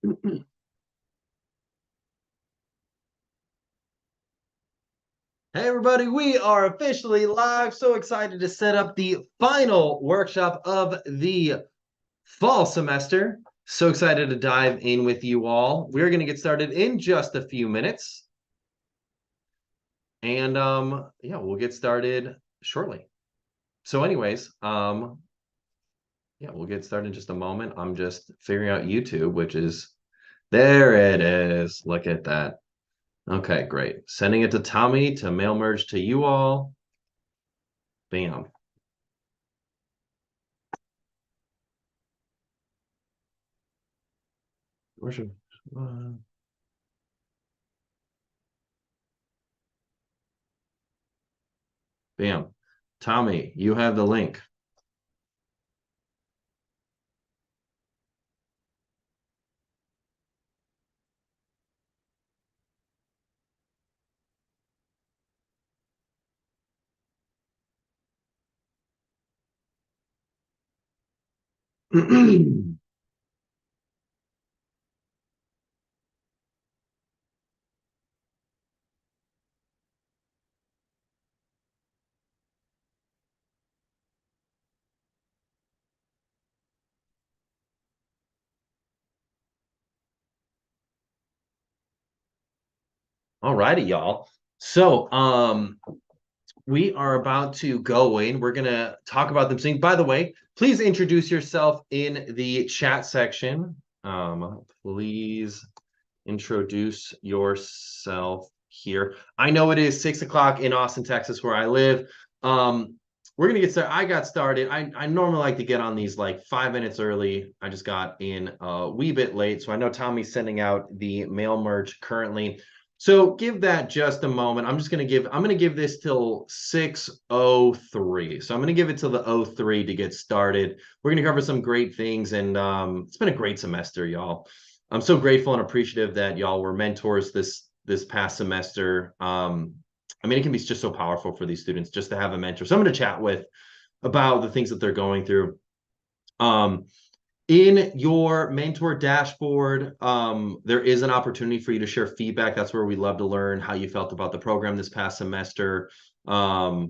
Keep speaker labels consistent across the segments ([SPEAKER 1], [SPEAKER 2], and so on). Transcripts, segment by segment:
[SPEAKER 1] Hey everybody, we are officially live. So excited to set up the final workshop of the fall semester. So excited to dive in with you all. We're going to get started in just a few minutes. And yeah, we'll get started shortly. So anyways, yeah, we'll get started in just a moment. I'm just figuring out YouTube, which is there it is. Look at that. Okay, great. Sending it to Tommy to mail merge to you all. Bam. Worship. Bam. Tommy, you have the link. All righty, y'all. So, we are about to go in. We're gonna talk about them things. By the way, please introduce yourself in the chat section. Please introduce yourself here. I know it is 6 o'clock in Austin, Texas, where I live. We're gonna get started. I got started. I normally like to get on these like 5 minutes early. I just got in a wee bit late, so I know Tommy's sending out the mail merge currently. So give that just a moment. I'm gonna give this till 6:03. So I'm gonna give it till the 03 to get started. We're gonna cover some great things, and it's been a great semester, y'all. I'm so grateful and appreciative that y'all were mentors this past semester. I mean, it can be just so powerful for these students just to have a mentor, someone to chat with about the things that they're going through. Um, in your mentor dashboard, there is an opportunity for you to share feedback. That's where we love to learn how you felt about the program this past semester. That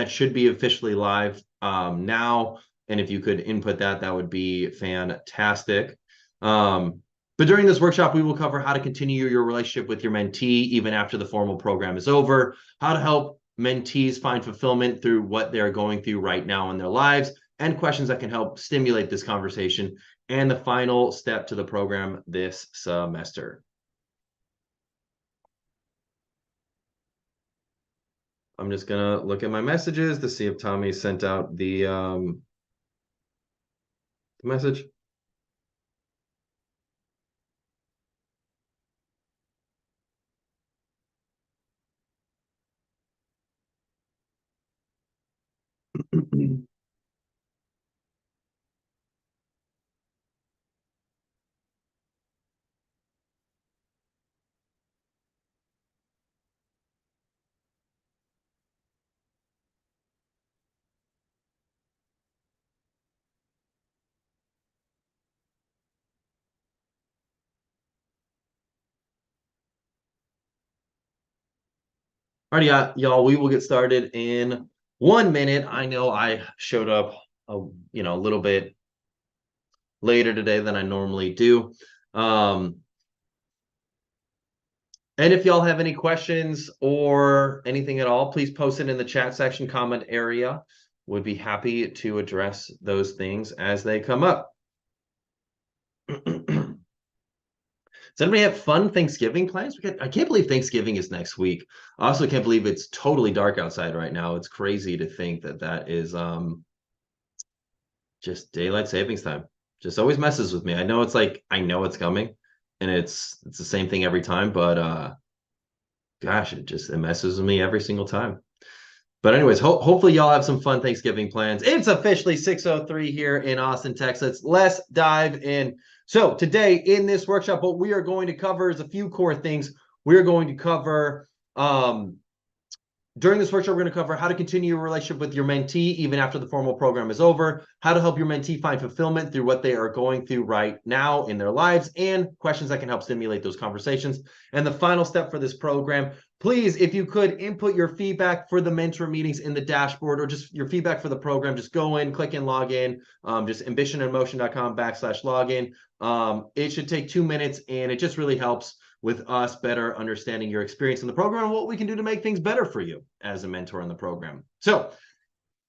[SPEAKER 1] should be officially live now. And if you could input that, that would be fantastic. But during this workshop, we will cover how to continue your relationship with your mentee even after the formal program is over, how to help mentees find fulfillment through what they're going through right now in their lives, and questions that can help stimulate this conversation, and the final step to the program this semester. I'm just going to look at my messages to see if Tommy sent out the message. Alrighty, y'all, we will get started in 1 minute. I know I showed up a little bit later today than I normally do. And if y'all have any questions or anything at all, please post it in the chat section comment area. Would be happy to address those things as they come up. Does anybody have fun Thanksgiving plans? I can't believe Thanksgiving is next week. I also can't believe it's totally dark outside right now. It's crazy to think that that is just daylight savings time. Just always messes with me. I know it's coming, and it's the same thing every time, but gosh, it messes with me every single time. But anyways, hopefully y'all have some fun Thanksgiving plans. It's officially 6:03 here in Austin, Texas. Let's dive in. So today in this workshop, what we are going to cover is a few core things. We're going to cover During this workshop, we're going to cover how to continue your relationship with your mentee even after the formal program is over, how to help your mentee find fulfillment through what they are going through right now in their lives, and questions that can help stimulate those conversations. And the final step for this program, please, if you could input your feedback for the mentor meetings in the dashboard, or just your feedback for the program, just go in, click and log in, just ambitioninmotion.com/login. It should take 2 minutes, and it just really helps with us better understanding your experience in the program and what we can do to make things better for you as a mentor in the program. So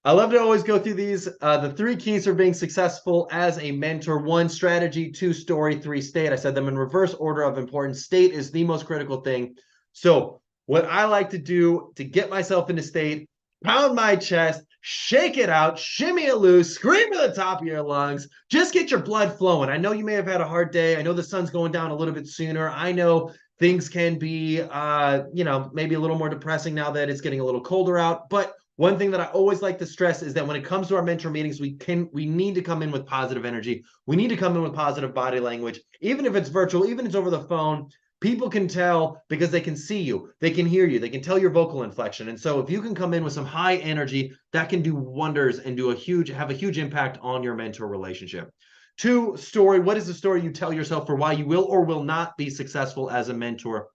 [SPEAKER 1] I love to always go through these. The 3 keys for being successful as a mentor: 1, strategy; 2, story; 3, state. I said them in reverse order of importance. State is the most critical thing. So what I like to do to get myself into state: pound my chest, shake it out, shimmy it loose, scream at the top of your lungs, just get your blood flowing. I know you may have had a hard day. I know the sun's going down a little bit sooner. I know things can be, maybe a little more depressing now that it's getting a little colder out. But one thing that I always like to stress is that when it comes to our mentor meetings, we need to come in with positive energy. We need to come in with positive body language, even if it's virtual, even if it's over the phone. People can tell because they can see you, they can hear you, they can tell your vocal inflection. And so if you can come in with some high energy, that can do wonders and have a huge impact on your mentor relationship. 2, story. What is the story you tell yourself for why you will or will not be successful as a mentor?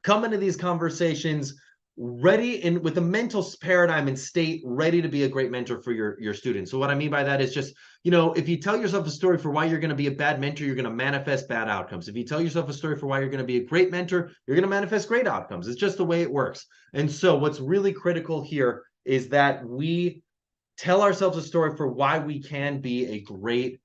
[SPEAKER 1] Come into these conversations ready and with a mental paradigm and state ready to be a great mentor for your students. So what I mean by that is just, if you tell yourself a story for why you're going to be a bad mentor, you're going to manifest bad outcomes. If you tell yourself a story for why you're going to be a great mentor, you're going to manifest great outcomes. It's just the way it works. And so what's really critical here is that we tell ourselves a story for why we can be a great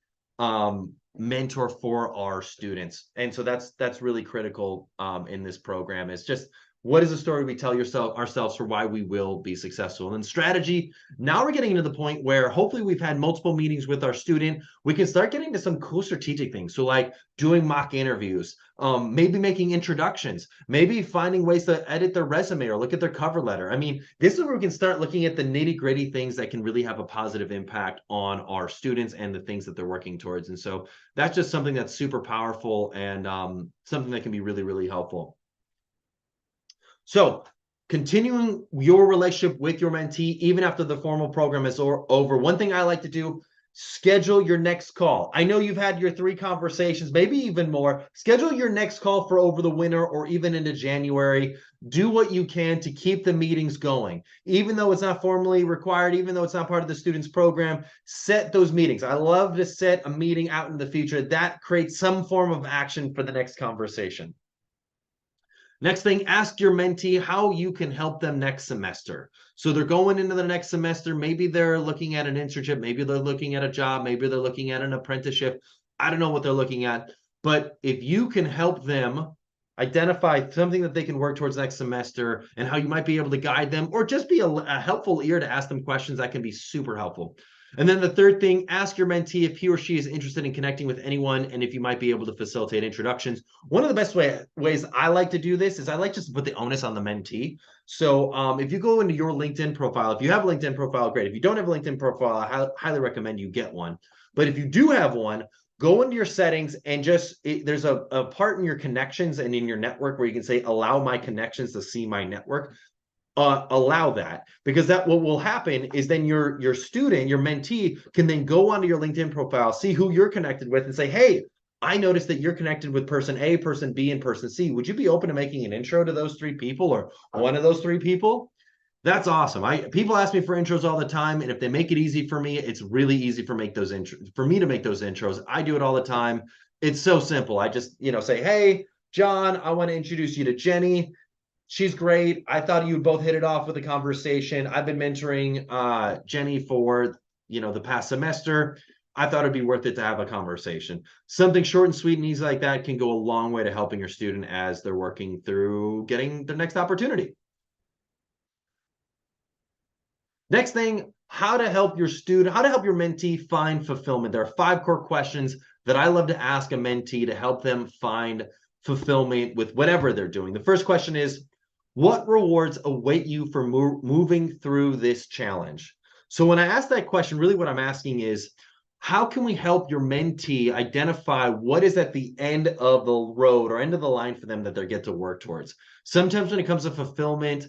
[SPEAKER 1] mentor for our students. And so that's really critical in this program. It's just, what is the story we tell ourselves for why we will be successful? And strategy, now we're getting into the point where hopefully we've had multiple meetings with our student. We can start getting to some cool strategic things. So like doing mock interviews, maybe making introductions, maybe finding ways to edit their resume or look at their cover letter. I mean, this is where we can start looking at the nitty-gritty things that can really have a positive impact on our students and the things that they're working towards. And so that's just something that's super powerful and something that can be really, really helpful. So continuing your relationship with your mentee, even after the formal program is over, one thing I like to do, schedule your next call. I know you've had your 3 conversations, maybe even more. Schedule your next call for over the winter or even into January. Do what you can to keep the meetings going. Even though it's not formally required, even though it's not part of the student's program, set those meetings. I love to set a meeting out in the future. That creates some form of action for the next conversation. Next thing, ask your mentee how you can help them next semester. So they're going into the next semester. Maybe they're looking at an internship. Maybe they're looking at a job. Maybe they're looking at an apprenticeship. I don't know what they're looking at. But if you can help them identify something that they can work towards next semester and how you might be able to guide them or just be a helpful ear to ask them questions, that can be super helpful. And then the third thing, ask your mentee if he or she is interested in connecting with anyone and if you might be able to facilitate introductions. One of the best ways I like to do this is I like just to put the onus on the mentee. So if you go into your LinkedIn profile, if you have a LinkedIn profile, great. If you don't have a LinkedIn profile, I highly recommend you get one. But if you do have one, go into your settings and there's a part in your connections and in your network where you can say, allow my connections to see my network. Allow that, because that what will happen is then your student, your mentee can then go onto your LinkedIn profile, see who you're connected with and say, hey, I noticed that you're connected with person A, person B, and person C. Would you be open to making an intro to those 3 people or one of those 3 people? That's awesome. People ask me for intros all the time, and if they make it easy for me, it's really easy for me to make those intros. I do it all the time. It's so simple. I just, say, hey, John, I want to introduce you to Jenny. She's great. I thought you would both hit it off with a conversation. I've been mentoring Jenny for, the past semester. I thought it'd be worth it to have a conversation. Something short and sweet and easy like that can go a long way to helping your student as they're working through getting their next opportunity. Next thing, how to help your mentee find fulfillment. There are 5 core questions that I love to ask a mentee to help them find fulfillment with whatever they're doing. The first question is, what rewards await you for moving through this challenge? So when I ask that question, really what I'm asking is, how can we help your mentee identify what is at the end of the road or end of the line for them that they get to work towards? Sometimes when it comes to fulfillment,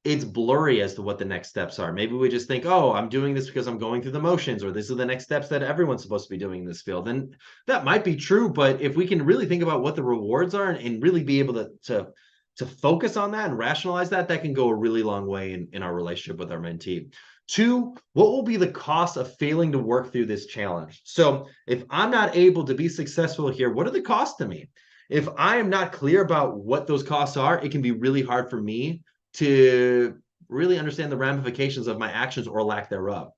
[SPEAKER 1] it's blurry as to what the next steps are. Maybe we just think, oh, I'm doing this because I'm going through the motions, or this is the next steps that everyone's supposed to be doing in this field. And that might be true, but if we can really think about what the rewards are and really be able to focus on that and rationalize that, that can go a really long way in our relationship with our mentee. Two, what will be the cost of failing to work through this challenge? So if I'm not able to be successful here, what are the costs to me? If I am not clear about what those costs are, it can be really hard for me to really understand the ramifications of my actions or lack thereof.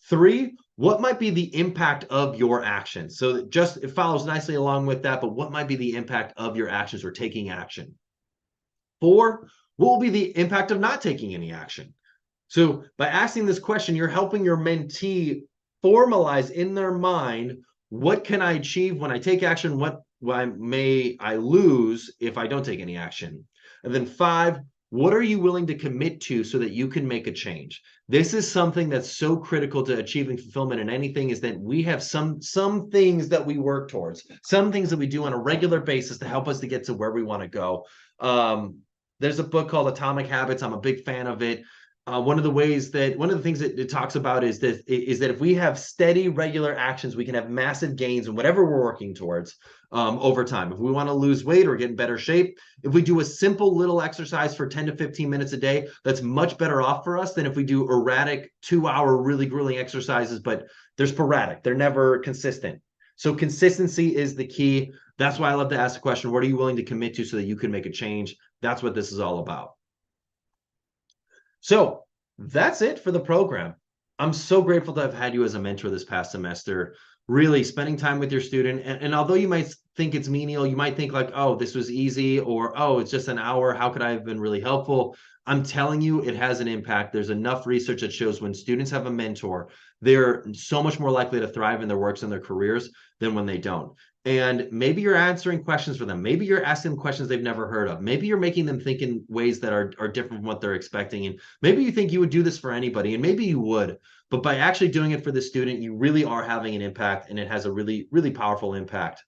[SPEAKER 1] Three, what might be the impact of your actions? So just it follows nicely along with that, but what might be the impact of your actions or taking action? Four, what will be the impact of not taking any action? So by asking this question, you're helping your mentee formalize in their mind, what can I achieve when I take action? What may I lose if I don't take any action? And then five, what are you willing to commit to so that you can make a change? This is something that's so critical to achieving fulfillment in anything, is that we have some things that we work towards, some things that we do on a regular basis to help us to get to where we want to go. There's a book called Atomic Habits. I'm a big fan of it. One of the things that it talks about is that if we have steady, regular actions, we can have massive gains in whatever we're working towards over time. If we want to lose weight or get in better shape, if we do a simple little exercise for 10 to 15 minutes a day, that's much better off for us than if we do erratic 2-hour really grueling exercises, but they're sporadic. They're never consistent. So consistency is the key. That's why I love to ask the question, what are you willing to commit to so that you can make a change? That's what this is all about. So that's it for the program. I'm so grateful to have had you as a mentor this past semester, really spending time with your student. And although you might think it's menial, you might think like, oh, this was easy, or, oh, it's just an hour. How could I have been really helpful? I'm telling you, it has an impact. There's enough research that shows when students have a mentor, they're so much more likely to thrive in their works and their careers than when they don't. And maybe you're answering questions for them. Maybe you're asking them questions they've never heard of. Maybe you're making them think in ways that are different from what they're expecting. And maybe you think you would do this for anybody, and maybe you would. But by actually doing it for the student, you really are having an impact, and it has a really, really powerful impact.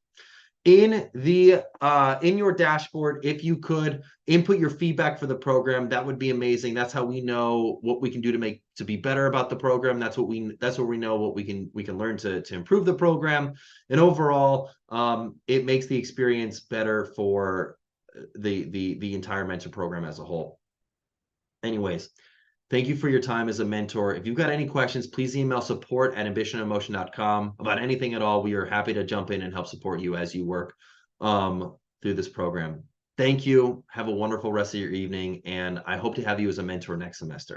[SPEAKER 1] In your dashboard, if you could input your feedback for the program, that would be amazing. That's how we know what we can do to be better about the program. That's what we know what we can learn to improve the program. And overall, it makes the experience better for the entire mentor program as a whole. Anyways, thank you for your time as a mentor. If you've got any questions, please email support@ambitioninmotion.com about anything at all. We are happy to jump in and help support you as you work through this program. Thank you. Have a wonderful rest of your evening, and I hope to have you as a mentor next semester.